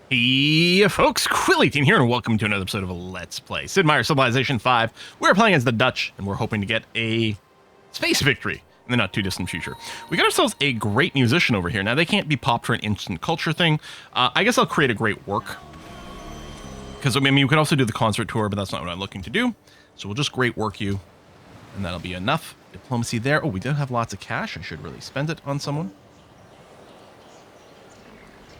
Hey folks, Quilly18 here, and welcome to another episode of Let's Play Sid Meier's Civilization V. We're playing as the Dutch, and we're hoping to get a space victory in the not-too-distant future. We got ourselves a great musician over here. Now, they can't be popped for an instant culture thing. I guess I'll create a great work. Because, I mean, you could also do the concert tour, but that's not what I'm looking to do. So we'll just great work you, and that'll be enough. Diplomacy there. Oh, we do have lots of cash. I should really spend it on someone.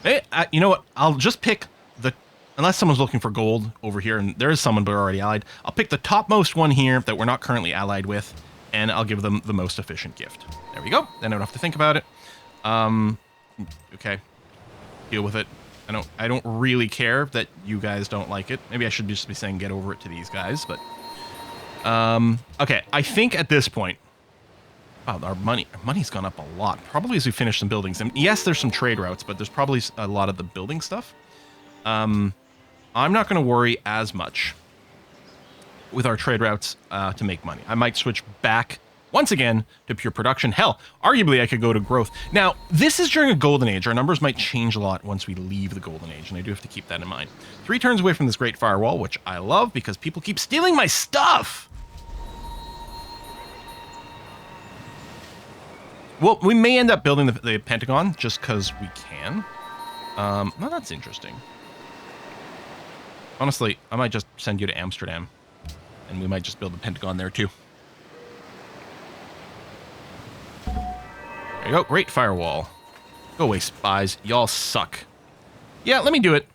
Hey, you know what? I'll just pick the... Unless someone's looking for gold over here, and there is someone but already allied, I'll pick the topmost one here that we're not currently allied with, and I'll give them the most efficient gift. There we go. Then I don't have to think about it. Okay. Deal with it. I don't really care that you guys don't like it. Maybe I should just be saying get over it to these guys, but... okay, I think at this point... Wow, our money's gone up a lot. Probably as we finish some buildings. And yes, there's some trade routes, but there's probably a lot of the building stuff. I'm not going to worry as much with our trade routes to make money. I might switch back once again to pure production. Hell, arguably I could go to growth. Now, this is during a golden age. Our numbers might change a lot once we leave the golden age, and I do have to keep that in mind. 3 turns away from this great firewall, which I love because people keep stealing my stuff. Well, we may end up building the Pentagon just because we can. Well, that's interesting. Honestly, I might just send you to Amsterdam, and we might just build the Pentagon there too. There you go. Great firewall. Go away, spies. Y'all suck. Yeah, let me do it.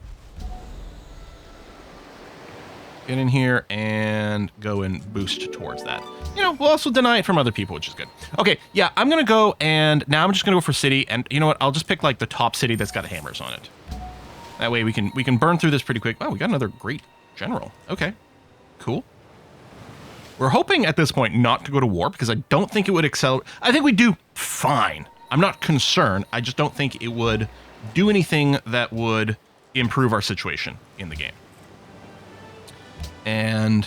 Get in here and go and boost towards that. You know, we'll also deny it from other people, which is good. Okay, yeah, I'm going to go, and now I'm just going to go for city, and you know what? I'll just pick, like, the top city that's got hammers on it. That way we can burn through this pretty quick. Wow, we got another great general. Okay, cool. We're hoping at this point not to go to war, because I don't think it would accelerate. I think we do fine. I'm not concerned. I just don't think it would do anything that would improve our situation in the game. And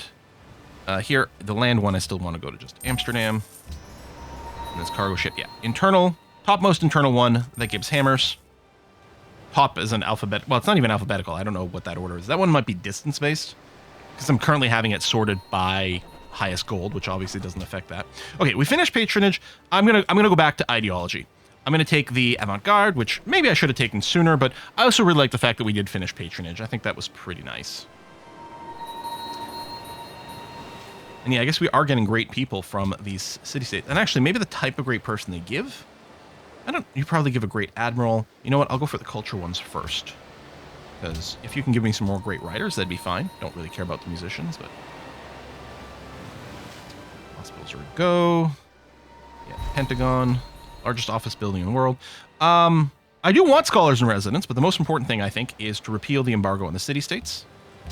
here, the land one, I still want to go to just Amsterdam. And this cargo ship, yeah. Internal, topmost internal one, that gives hammers. Top is an alphabet, well, it's not even alphabetical. I don't know what that order is. That one might be distance-based, because I'm currently having it sorted by highest gold, which obviously doesn't affect that. Okay, we finished patronage. I'm gonna go back to ideology. I'm gonna take the avant-garde, which maybe I should have taken sooner, but I also really like the fact that we did finish patronage. I think that was pretty nice. And yeah, I guess we are getting great people from these city-states. And actually, maybe the type of great person they give? You probably give a great admiral. You know what? I'll go for the culture ones first. Because if you can give me some more great writers, that'd be fine. Don't really care about the musicians, but... Hospitals are a go. Yeah, Pentagon. Largest office building in the world. I do want scholars in residence, but the most important thing, I think, is to repeal the embargo on the city-states.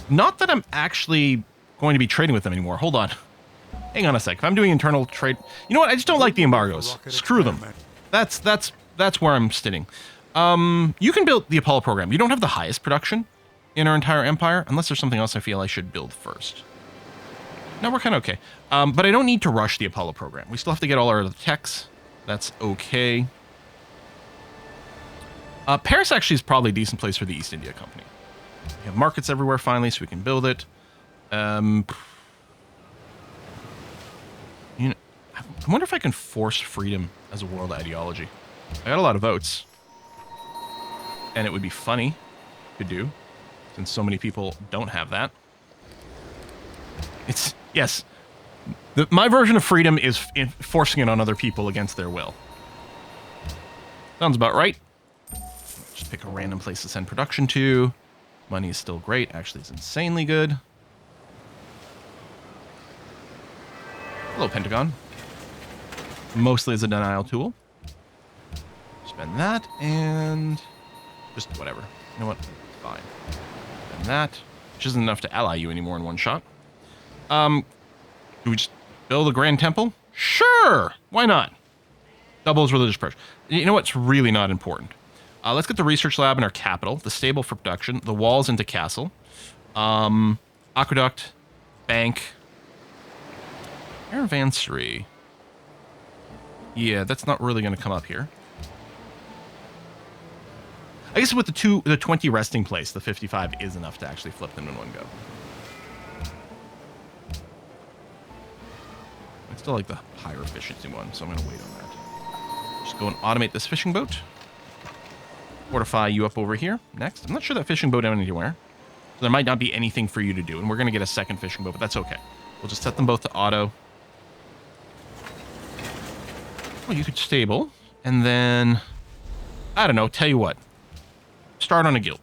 Not that I'm actually... going to be trading with them anymore. Hold on. Hang on a sec. If I'm doing internal trade... You know what? I just don't like the embargoes. Screw them. That's where I'm sitting. You can build the Apollo program. You don't have the highest production in our entire empire, unless there's something else I feel I should build first. No, we're kind of okay. But I don't need to rush the Apollo program. We still have to get all our other techs. That's okay. Paris actually is probably a decent place for the East India Company. We have markets everywhere finally, so we can build it. You know, I wonder if I can force freedom as a world ideology. I got a lot of votes. And it would be funny to do, since so many people don't have that. It's, yes, my version of freedom is forcing it on other people against their will. Sounds about right. Just pick a random place to send production to. Money is still great. Actually, it's insanely good. Hello, Pentagon. Mostly as a denial tool. Spend that, and just whatever. You know what? Fine. Spend that, which isn't enough to ally you anymore in one shot. Do we just build a Grand Temple? Sure! Why not? Doubles religious pressure. You know what's really not important? Let's get the research lab in our capital, the stable for production, the walls into castle, aqueduct, bank... Caravanserai. Yeah, that's not really going to come up here. I guess with the 20 resting place, the 55 is enough to actually flip them in one go. I still like the higher efficiency one, so I'm going to wait on that. Just go and automate this fishing boat. Fortify you up over here. Next. I'm not sure that fishing boat went anywhere. So there might not be anything for you to do, and we're going to get a second fishing boat, but that's okay. We'll just set them both to auto. Well, you could stable, and then, I don't know, tell you what. Start on a guild.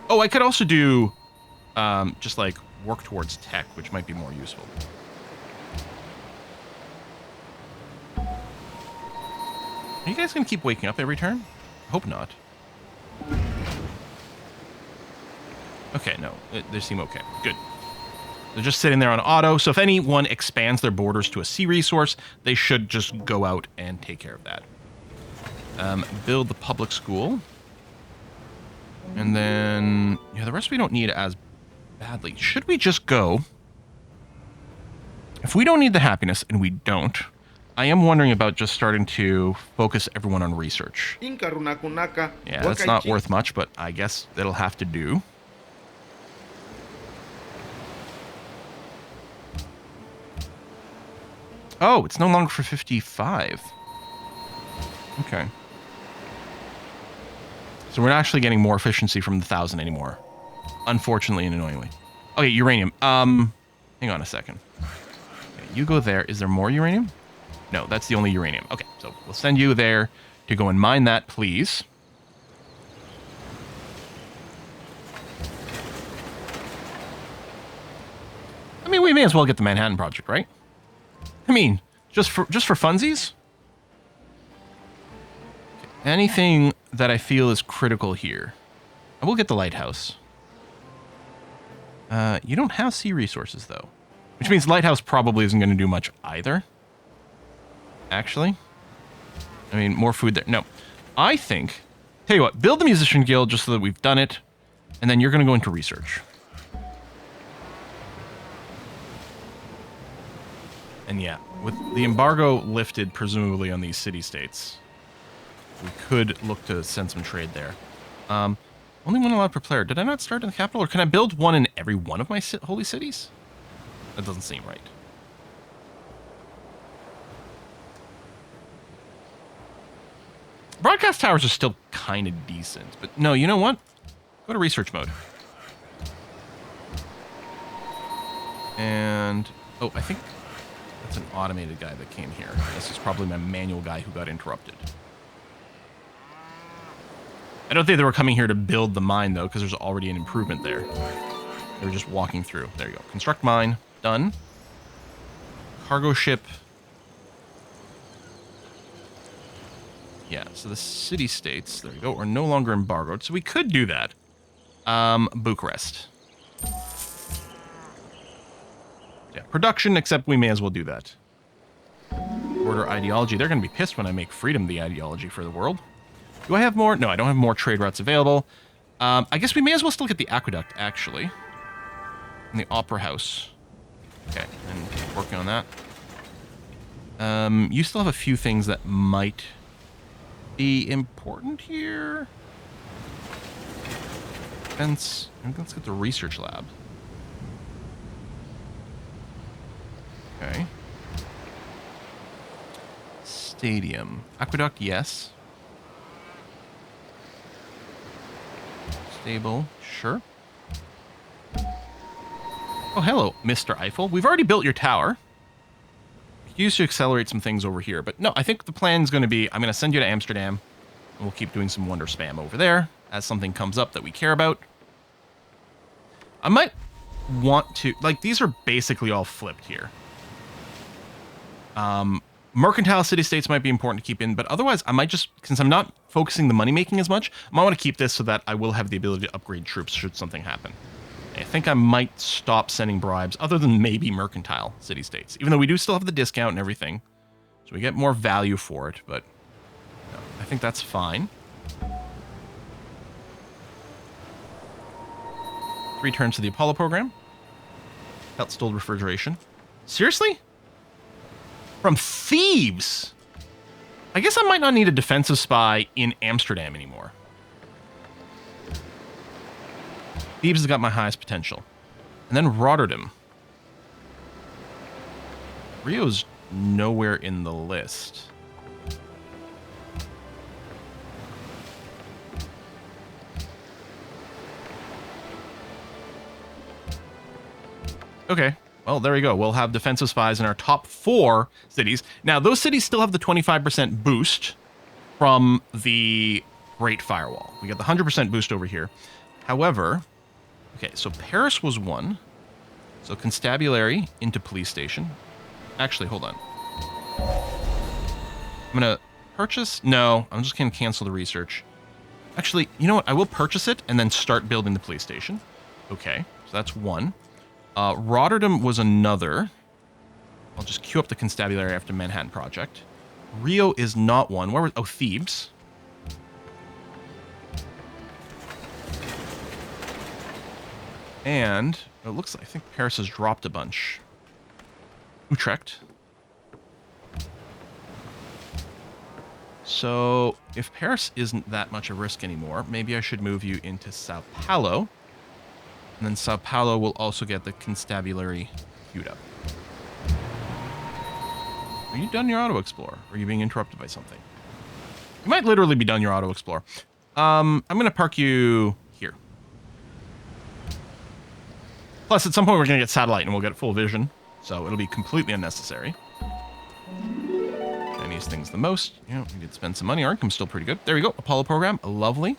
Oh, I could also do, just like, work towards tech, which might be more useful. Are you guys going to keep waking up every turn? Hope not. Okay, no. They seem okay. Good. They're just sitting there on auto, so if anyone expands their borders to a sea resource, they should just go out and take care of that. Build the public school. And then, yeah, the rest we don't need as badly. Should we just go? If we don't need the happiness, and we don't, I am wondering about just starting to focus everyone on research. Yeah, that's not worth much, but I guess it'll have to do. Oh, it's no longer for 55. Okay. So we're not actually getting more efficiency from the 1,000 anymore. Unfortunately and annoyingly. Okay, uranium. Hang on a second. Okay, you go there. Is there more uranium? No, that's the only uranium. Okay, so we'll send you there to go and mine that, please. I mean, we may as well get the Manhattan Project, right? I mean, just for funsies? Okay. Anything that I feel is critical here. I will get the lighthouse. You don't have sea resources, though. Which means lighthouse probably isn't going to do much either. Actually. I mean, more food there. No. I think... Tell you what, build the Musician Guild just so that we've done it. And then you're going to go into research. And yeah, with the embargo lifted, presumably, on these city-states, we could look to send some trade there. Only one allowed per player. Did I not start in the capital? Or can I build one in every one of my holy cities? That doesn't seem right. Broadcast towers are still kind of decent. But no, you know what? Go to research mode. And... oh, I think... that's an automated guy that came here. This is probably my manual guy who got interrupted. I don't think they were coming here to build the mine, though, because there's already an improvement there. They were just walking through. There you go. Construct mine. Done. Cargo ship. Yeah, so the city-states, there you go, are no longer embargoed. So we could do that. Bucharest. Yeah, production, except we may as well do that. Order ideology. They're going to be pissed when I make freedom the ideology for the world. Do I have more? No, I don't have more trade routes available. I guess we may as well still get the aqueduct, actually. And the opera house. Okay, and keep working on that. You still have a few things that might be important here. Let's get the research lab. Okay. Stadium. Aqueduct, yes. Stable, sure. Oh, hello, Mr. Eiffel. We've already built your tower. Used to accelerate some things over here, but no, I think the plan is going to be, I'm going to send you to Amsterdam, and we'll keep doing some wonder spam over there as something comes up that we care about. I might want to, like, these are basically all flipped here. Mercantile city-states might be important to keep in, but otherwise I might just, since I'm not focusing the money-making as much, I might want to keep this so that I will have the ability to upgrade troops should something happen. I think I might stop sending bribes, other than maybe mercantile city-states, even though we do still have the discount and everything. So we get more value for it, but no, I think that's fine. 3 turns to the Apollo program. Belt stilled refrigeration. Seriously? From thieves? I guess I might not need a defensive spy in Amsterdam anymore. Thebes has got my highest potential. And then Rotterdam. Rio's nowhere in the list. Okay. Well, there we go. We'll have defensive spies in our top 4 cities. Now, those cities still have the 25% boost from the Great Firewall. We got the 100% boost over here. However, okay, so Paris was 1. So constabulary into police station. Actually, hold on. I'm going to purchase. No, I'm just going to cancel the research. Actually, you know what? I will purchase it and then start building the police station. Okay, so that's 1. Rotterdam was another. I'll just queue up the constabulary after Manhattan Project. Rio is not 1. Where was... Oh, Thebes. And it looks like I think Paris has dropped a bunch. Utrecht. So if Paris isn't that much a risk anymore, maybe I should move you into Sao Paulo. And then Sao Paulo will also get the constabulary queued up. Are you done your auto explore? Or are you being interrupted by something? You might literally be done your auto explore. I'm going to park you here. Plus, at some point, we're going to get satellite and we'll get full vision. So it'll be completely unnecessary. Chinese things the most. Yeah, we did spend some money. Our income's still pretty good. There we go. Apollo program. Lovely.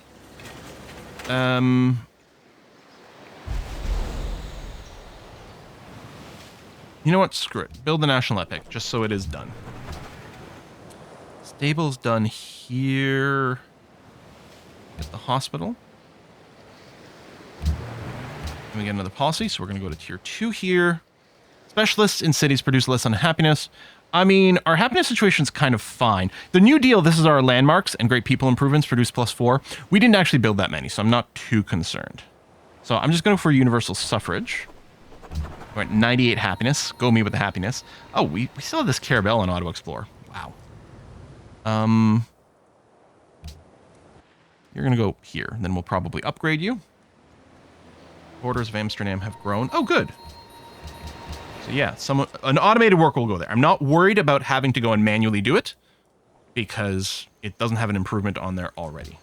You know what? Screw it. Build the National Epic, just so it is done. Stable's done here. Get the hospital. And we get another policy, so we're going to go to tier 2 here. Specialists in cities produce less unhappiness. I mean, our happiness situation's kind of fine. The New Deal, this is our landmarks and great people improvements, produce +4. We didn't actually build that many, so I'm not too concerned. So I'm just going for universal suffrage. We're at 98 happiness. Go me with the happiness. Oh, we still have this Carabelle on Auto Explore. Wow. You're going to go here. And then we'll probably upgrade you. Borders of Amsterdam have grown. Oh, good. So yeah, an automated worker will go there. I'm not worried about having to go and manually do it because it doesn't have an improvement on there already.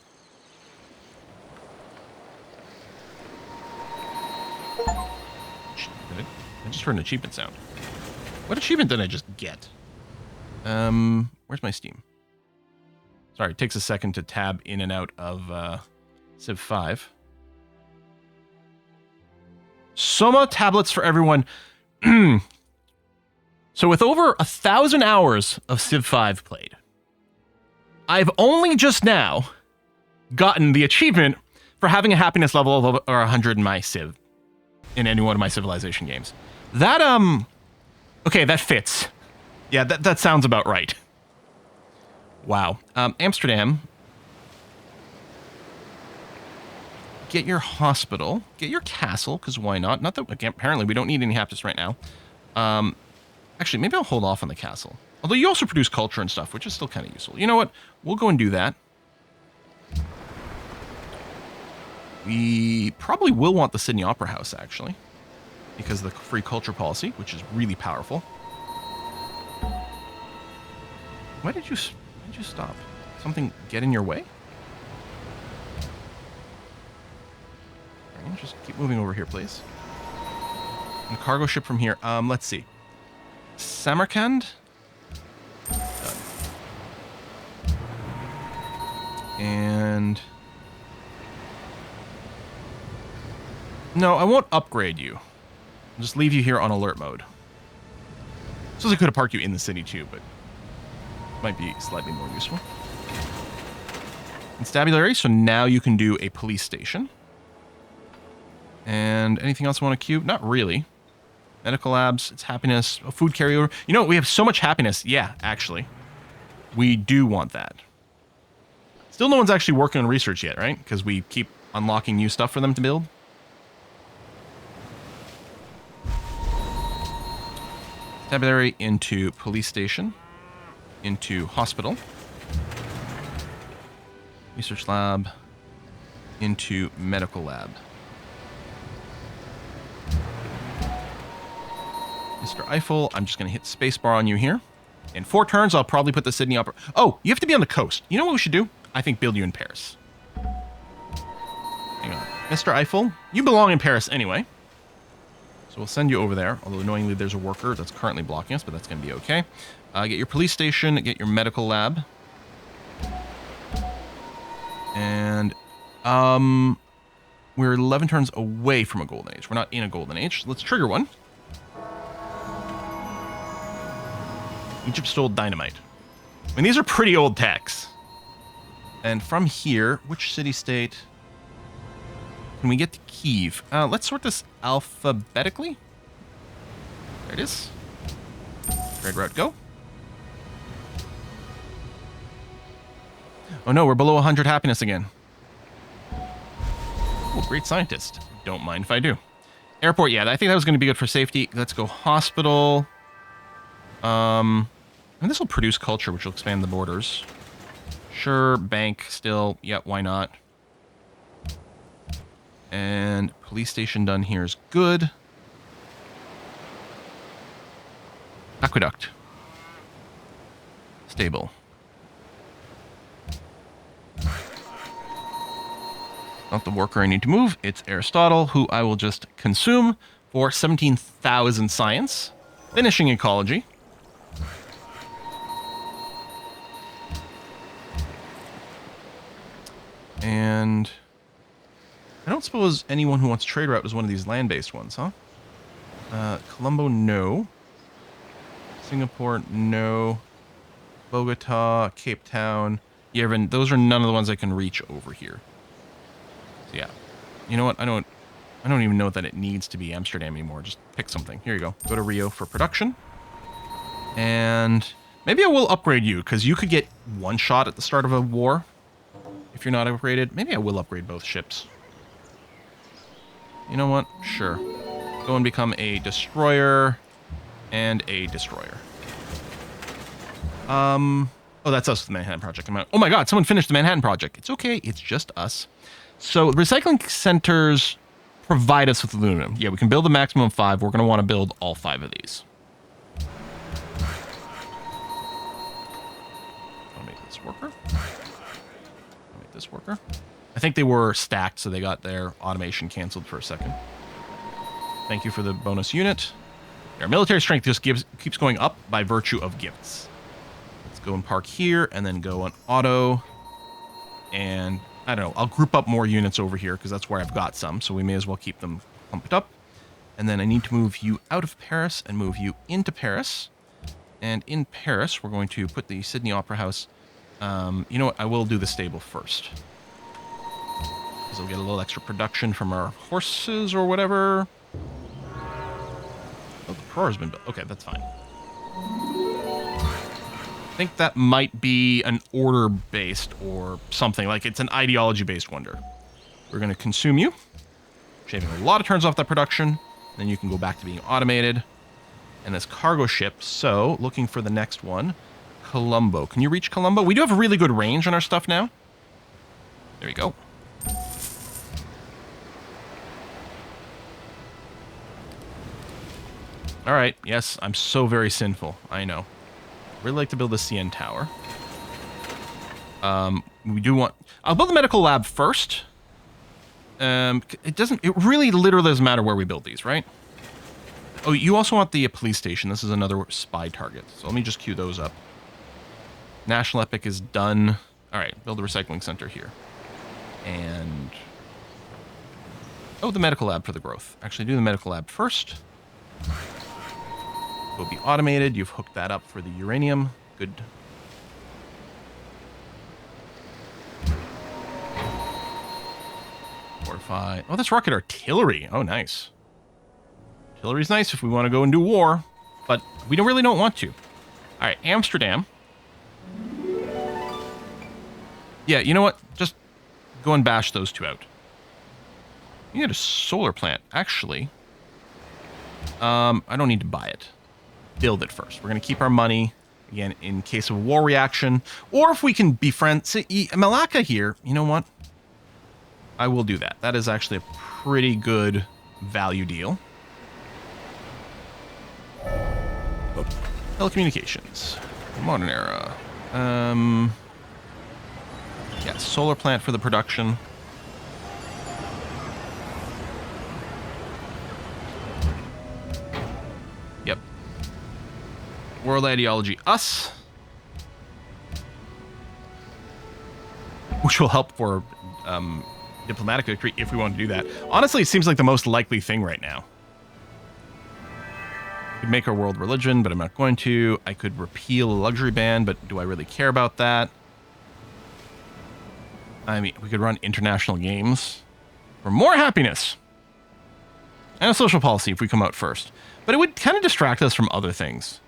I just heard an achievement sound. What achievement did I just get? Where's my Steam? Sorry, it takes a second to tab in and out of Civ 5. Soma tablets for everyone. So with over 1,000 hours of Civ 5 played, I've only just now gotten the achievement for having a happiness level of over 100 in my Civ, in any one of my Civilization games. That, okay, that fits. Yeah, that sounds about right. Wow. Amsterdam. Get your hospital. Get your castle, because why not? Not that, again, apparently we don't need any happiness right now. Actually, maybe I'll hold off on the castle. Although you also produce culture and stuff, which is still kind of useful. You know what? We'll go and do that. We probably will want the Sydney Opera House, actually, because of the free culture policy, which is really powerful. Why did you stop? Something get in your way? All right, just keep moving over here, please. And a cargo ship from here. Let's see. Samarkand? Done. And... no, I won't upgrade you. I'll just leave you here on alert mode. Suppose I could have parked you in the city too, but might be slightly more useful. Constabulary, so now you can do a police station. And anything else I want to queue? Not really. Medical labs, it's happiness, a food carryover. You know, we have so much happiness. Yeah, actually. We do want that. Still no one's actually working on research yet, right? Because we keep unlocking new stuff for them to build. Constabulary into police station. Into hospital. Research lab. Into medical lab. Mr. Eiffel, I'm just going to hit spacebar on you here. In 4 turns, I'll probably put the Sydney Opera... Oh, you have to be on the coast. You know what we should do? I think build you in Paris. Hang on. Mr. Eiffel, you belong in Paris anyway. So we'll send you over there. Although annoyingly, there's a worker that's currently blocking us, but that's going to be okay. Get your police station, get your medical lab. And we're 11 turns away from a golden age. We're not in a golden age. Let's trigger one. Egypt stole dynamite. I mean, these are pretty old techs. And from here, which city-state can we get to Kyiv? Let's sort this alphabetically. There it is. Trade route, go. Oh no, we're below 100 happiness again. Oh, great scientist. Don't mind if I do. Airport, yeah, I think that was going to be good for safety. Let's go hospital. And this will produce culture, which will expand the borders. Sure, bank still. Yeah, why not? And police station done here is good. Aqueduct. Stable. Not the worker I need to move. It's Aristotle, who I will just consume for 17,000 science. Finishing ecology. And I don't suppose anyone who wants trade route is one of these land-based ones, huh? Colombo, no. Singapore, no. Bogota, Cape Town, Yerevan. Those are none of the ones I can reach over here. So yeah, you know what? I don't even know that it needs to be Amsterdam anymore. Just pick something. Here you go. Go to Rio for production. And maybe I will upgrade you, because you could get one shot at the start of a war. If you're not upgraded, maybe I will upgrade both ships. You know what? Sure. Go and become a destroyer and a destroyer. Oh, that's us with the Manhattan Project. Oh my god, someone finished the Manhattan Project. It's okay, it's just us. So recycling centers provide us with aluminum. Yeah, we can build a maximum of 5. We're going to want to build all 5 of these. I'll make this worker. This worker. I think they were stacked, so they got their automation canceled for a second. Thank you for the bonus unit. Our military strength just keeps going up by virtue of gifts. Let's go and park here, and then go on auto. And I don't know, I'll group up more units over here, because that's where I've got some, so we may as well keep them pumped up. And then I need to move you out of Paris and move you into Paris. And in Paris, we're going to put the Sydney Opera House. You know what? I will do the stable first. Because we'll get a little extra production from our horses or whatever. Oh, the proar's been built. Okay, that's fine. I think that might be an order-based or something. Like, it's an ideology-based wonder. We're going to consume you. Shaving a lot of turns off that production. Then you can go back to being automated. And this cargo ship. So, looking for the next one. Colombo. Can you reach Colombo? We do have a really good range on our stuff now. There you go. Alright, yes, I'm so very sinful. I know. Really like to build a CN tower. We do want... I'll build the medical lab first. It really literally doesn't matter where we build these, right? Oh, you also want the police station. This is another spy target. So let me just queue those up. National Epic is done. All right, build a recycling center here. And... oh, the medical lab for the growth. Actually, do the medical lab first. Will be automated. You've hooked that up for the uranium. Good. Fortify. Oh, that's rocket artillery. Oh, nice. Artillery's nice if we want to go and do war, but we don't want to. All right, Amsterdam. Yeah, you know what? Just go and bash those 2 out. You need a solar plant. Actually, I don't need to buy it. Build it first. We're going to keep our money, again, in case of a war reaction. Or if we can befriend... see, Malacca here, you know what? I will do that. That is actually a pretty good value deal. Telecommunications. Modern era. Yeah, solar plant for the production. Yep. World ideology, us. Which will help for diplomatic victory if we want to do that. Honestly, it seems like the most likely thing right now. I could make our world religion, but I'm not going to. I could repeal a luxury ban, but do I really care about that? I mean, we could run international games for more happiness and a social policy if we come out first. But it would kind of distract us from other things.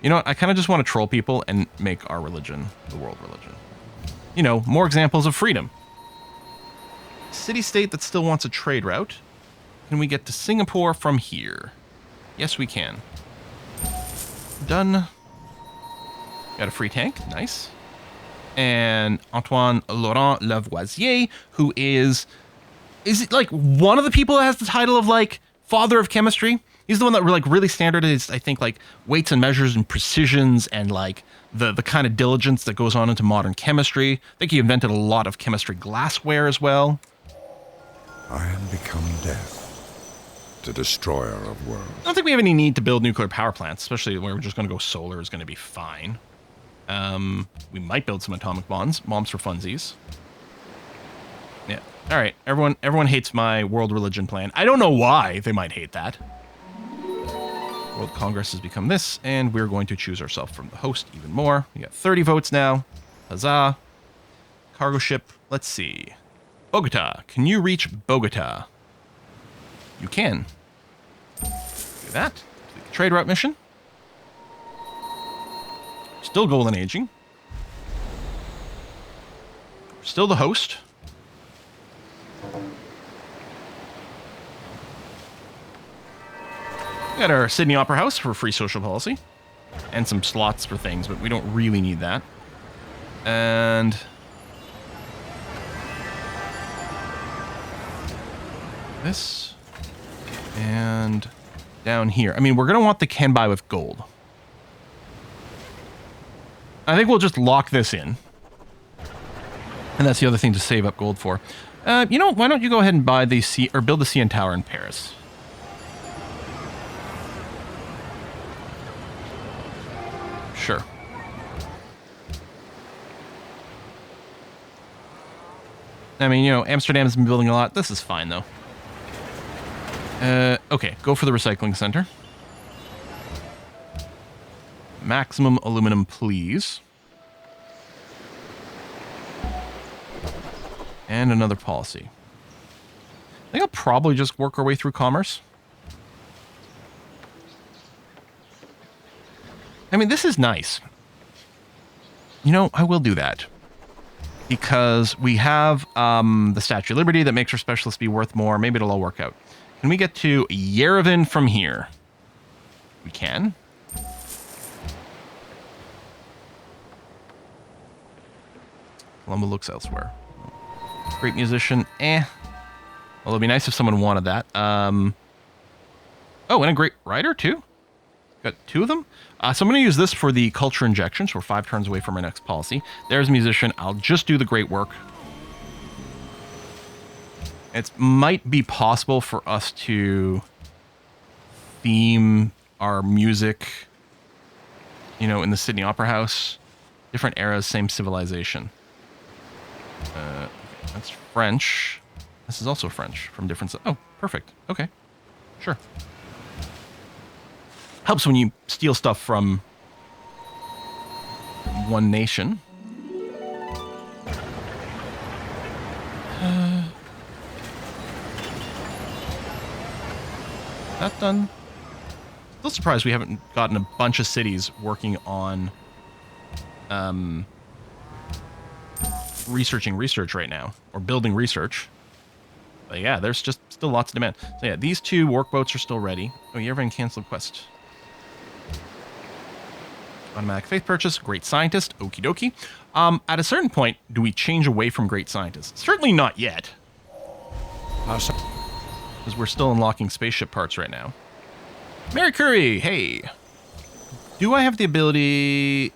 You know what? I kind of just want to troll people and make our religion the world religion. You know, more examples of freedom. City-state that still wants a trade route. Can we get to Singapore from here? Yes, we can. Done. Got a free tank. Nice. And Antoine Laurent Lavoisier, who is it like one of the people that has the title of like father of chemistry? He's the one that like really standardized, I think, like weights and measures and precisions and like the kind of diligence that goes on into modern chemistry. I think he invented a lot of chemistry glassware as well. I am become death, the destroyer of worlds. I don't think we have any need to build nuclear power plants, especially where we're just going to go solar is going to be fine. We might build some atomic bombs for funsies. Yeah. All right. Everyone hates my world religion plan. I don't know why they might hate that. World Congress has become this, and we're going to choose ourselves from the host even more. We got 30 votes now. Huzzah. Cargo ship. Let's see. Bogota. Can you reach Bogota? You can. Do that. Complete the trade route mission. Still golden aging. Still the host. We got our Sydney Opera House for free social policy. And some slots for things, but we don't really need that. And this. And down here. I mean, we're going to want the can buy with gold. I think we'll just lock this in. And that's the other thing to save up gold for. You know, why don't you go ahead and buy the build the CN Tower in Paris? Sure. I mean, you know, Amsterdam's been building a lot. This is fine, though. Okay, go for the recycling center. Maximum aluminum, please. And another policy. I think I'll probably just work our way through commerce. I mean, this is nice. You know, I will do that. Because we have the Statue of Liberty that makes our specialists be worth more. Maybe it'll all work out. Can we get to Yerevan from here? We can. Columba looks elsewhere. Great musician, eh. Well, it'd be nice if someone wanted that. Oh, and a great writer, too. Got two of them. So I'm going to use this for the culture injection, so we're 5 turns away from our next policy. There's a musician. I'll just do the great work. It might be possible for us to theme our music, you know, in the Sydney Opera House. Different eras, same civilization. That's French. This is also French from different... Oh, perfect. Okay. Sure. Helps when you steal stuff from one nation. That done. Still surprised we haven't gotten a bunch of cities working on researching research right now, or building research. But yeah, there's just still lots of demand. So yeah, these 2 workboats are still ready. Oh, you ever canceled quest? Automatic faith purchase, great scientist, okie dokie. At a certain point, do we change away from great scientists? Certainly not yet. Because we're still unlocking spaceship parts right now. Mary Curie, hey. Do I have the ability...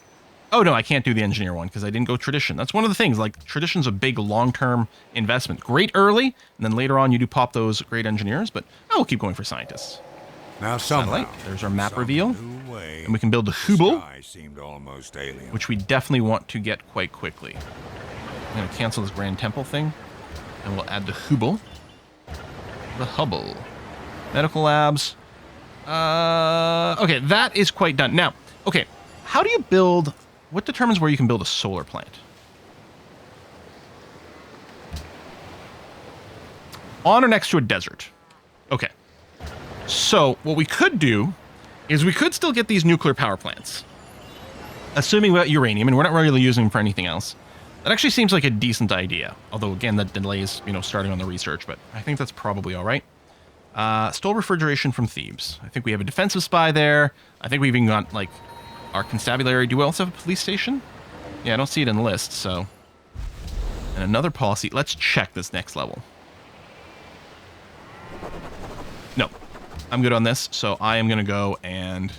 Oh, no, I can't do the engineer one because I didn't go tradition. That's one of the things. Like, tradition's a big long-term investment. Great early, and then later on you do pop those great engineers, but I will keep going for scientists. Now somehow, Satellite. There's our map reveal. Way, And we can build the Hubble, seemed almost alien. which we definitely want to get quite quickly. I'm going to cancel this Grand Temple thing, and we'll add the Hubble. The Hubble. Medical labs. Okay, that is quite done. Now, okay, how do you build... What determines where you can build a solar plant? On or next to a desert. Okay. So, what we could do is we could still get these nuclear power plants. Assuming we got uranium, and we're not really using them for anything else. That actually seems like a decent idea. Although, again, that delays, starting on the research, but I think that's probably all right. Stole refrigeration from Thebes. I think we have a defensive spy there. I think we've even got, like, our constabulary. Do we also have a police station? Yeah, I don't see it in the list, so... And another policy. Let's check this next level. No. I'm good on this, so I am going to go and...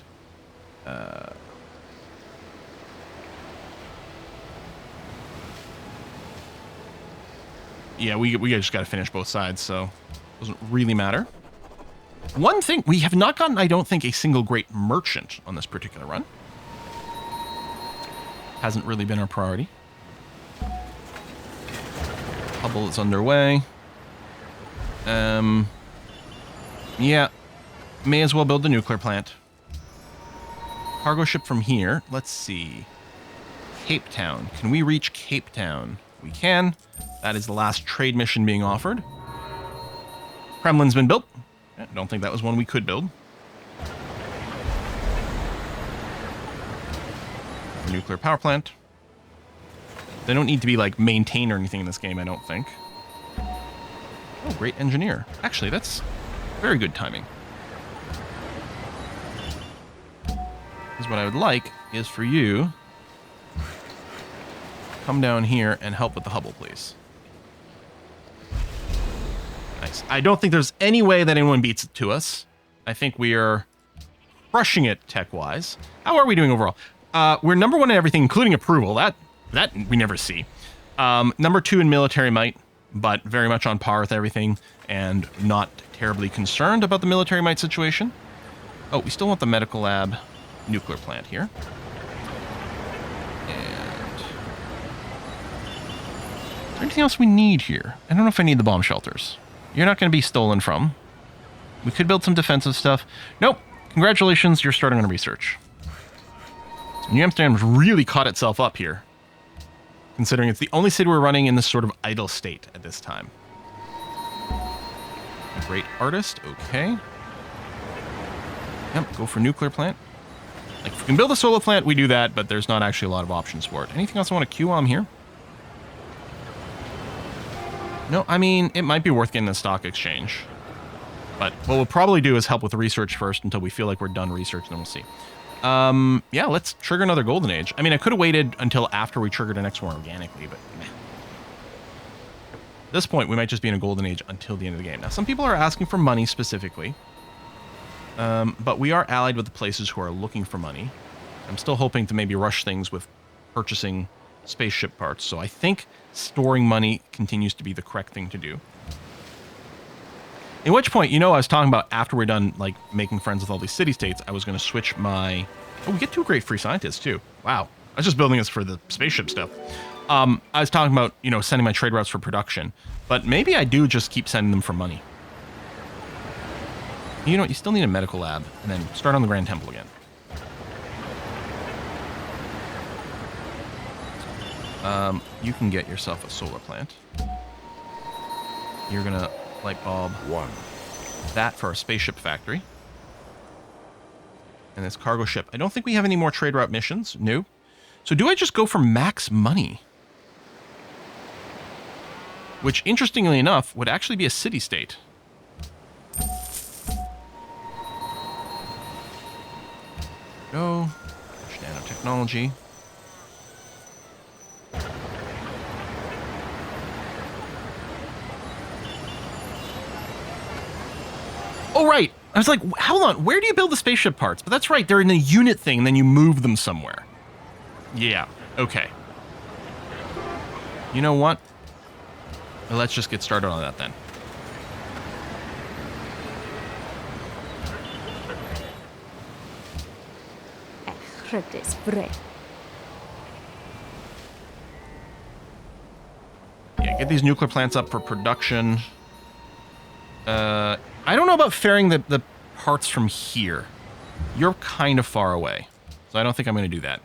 Yeah, we just got to finish both sides, so it doesn't really matter. One thing, we have not gotten, I don't think, a single great merchant on this particular run. Hasn't really been our priority. Hubble is underway. Yeah, may as well build the nuclear plant. Cargo ship from here. Let's see. Cape Town. Can we reach Cape Town? We can. That is the last trade mission being offered. Kremlin's been built. I don't think that was one we could build. The nuclear power plant. They don't need to be, like, maintained or anything in this game, I don't think. Oh, great engineer. Actually, that's very good timing. Because what I would like is for you... come down here and help with the Hubble, please. Nice. I don't think there's any way that anyone beats it to us. I think we are crushing it tech-wise. How are we doing overall? We're number one in everything, including approval. That we never see. Number two in military might, but very much on par with everything, and not terribly concerned about the military might situation. Oh, we still want the medical lab nuclear plant here. And... is there anything else we need here? I don't know if I need the bomb shelters. You're not going to be stolen from. We could build some defensive stuff. Nope. Congratulations, you're starting on research. New Amsterdam's really caught itself up here, considering it's the only city we're running in this sort of idle state at this time. A great artist, okay. Yep, go for nuclear plant. Like, if we can build a solar plant, we do that, but there's not actually a lot of options for it. Anything else I want to queue while I'm here? No, I mean, it might be worth getting the stock exchange. But what we'll probably do is help with the research first until we feel like we're done research, and then we'll see. Yeah, let's trigger another golden age. I mean, I could have waited until after we triggered the next one organically, but meh. At this point, we might just be in a golden age until the end of the game. Now, some people are asking for money specifically, but we are allied with the places who are looking for money. I'm still hoping to maybe rush things with purchasing spaceship parts, so I think storing money continues to be the correct thing to do. At which point, I was talking about after we're done, like, making friends with all these city-states, I was going to switch my... Oh, we get 2 great free scientists, too. Wow. I was just building this for the spaceship stuff. I was talking about, sending my trade routes for production. But maybe I do just keep sending them for money. You know what? You still need a medical lab. And then start on the Grand Temple again. You can get yourself a solar plant. You're going to... light bulb. 1. That for our spaceship factory. And this cargo ship. I don't think we have any more trade route missions. No. So do I just go for max money? Which, interestingly enough, would actually be a city-state. Go. Nanotechnology. Oh, right. I was like, hold on, where do you build the spaceship parts? But that's right, they're in a unit thing, and then you move them somewhere. Yeah, okay. You know what? Well, let's just get started on that then. Yeah, get these nuclear plants up for production. I don't know about ferrying the parts from here. You're kind of far away, so I don't think I'm going to do that.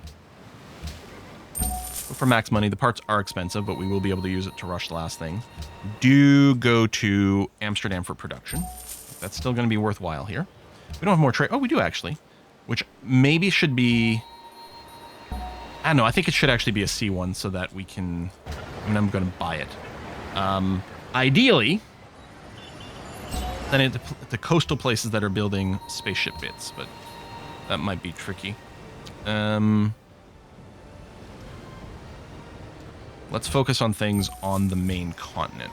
But for max money, the parts are expensive, but we will be able to use it to rush the last thing. Do go to Amsterdam for production. That's still going to be worthwhile here. We don't have more trade. Oh, we do actually, which maybe should be... I don't know. I think it should actually be a C1 so that we can... I mean, I'm going to buy it. Ideally, then it's the coastal places that are building spaceship bits, but that might be tricky. Let's focus on things on the main continent.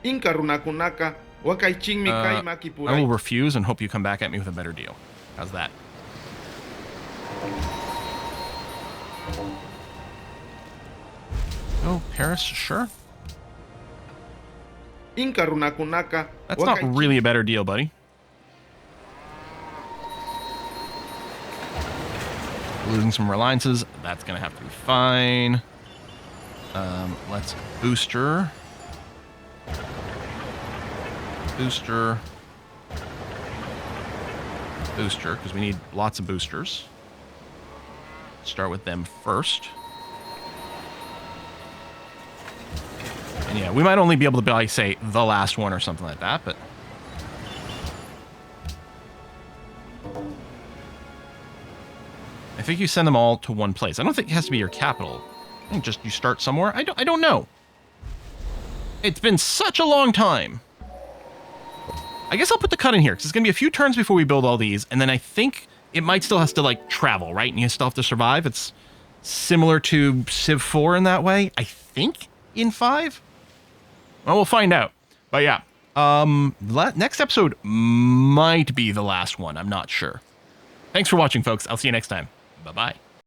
I will refuse and hope you come back at me with a better deal. How's that? Oh, Paris, sure. That's not really a better deal, buddy. Losing some reliances. That's going to have to be fine. Let's booster. Booster, because we need lots of boosters. Start with them first. And yeah, we might only be able to buy, say, the last one or something like that, but... I think you send them all to one place. I don't think it has to be your capital. I think just you start somewhere. I don't know. It's been such a long time. I guess I'll put the cut in here, because it's going to be a few turns before we build all these, and then I think it might still has to, like, travel, right? And you still have to survive. It's similar to Civ IV in that way, I think, in 5? Well, we'll find out. But yeah, next episode might be the last one. I'm not sure. Thanks for watching, folks. I'll see you next time. Bye-bye.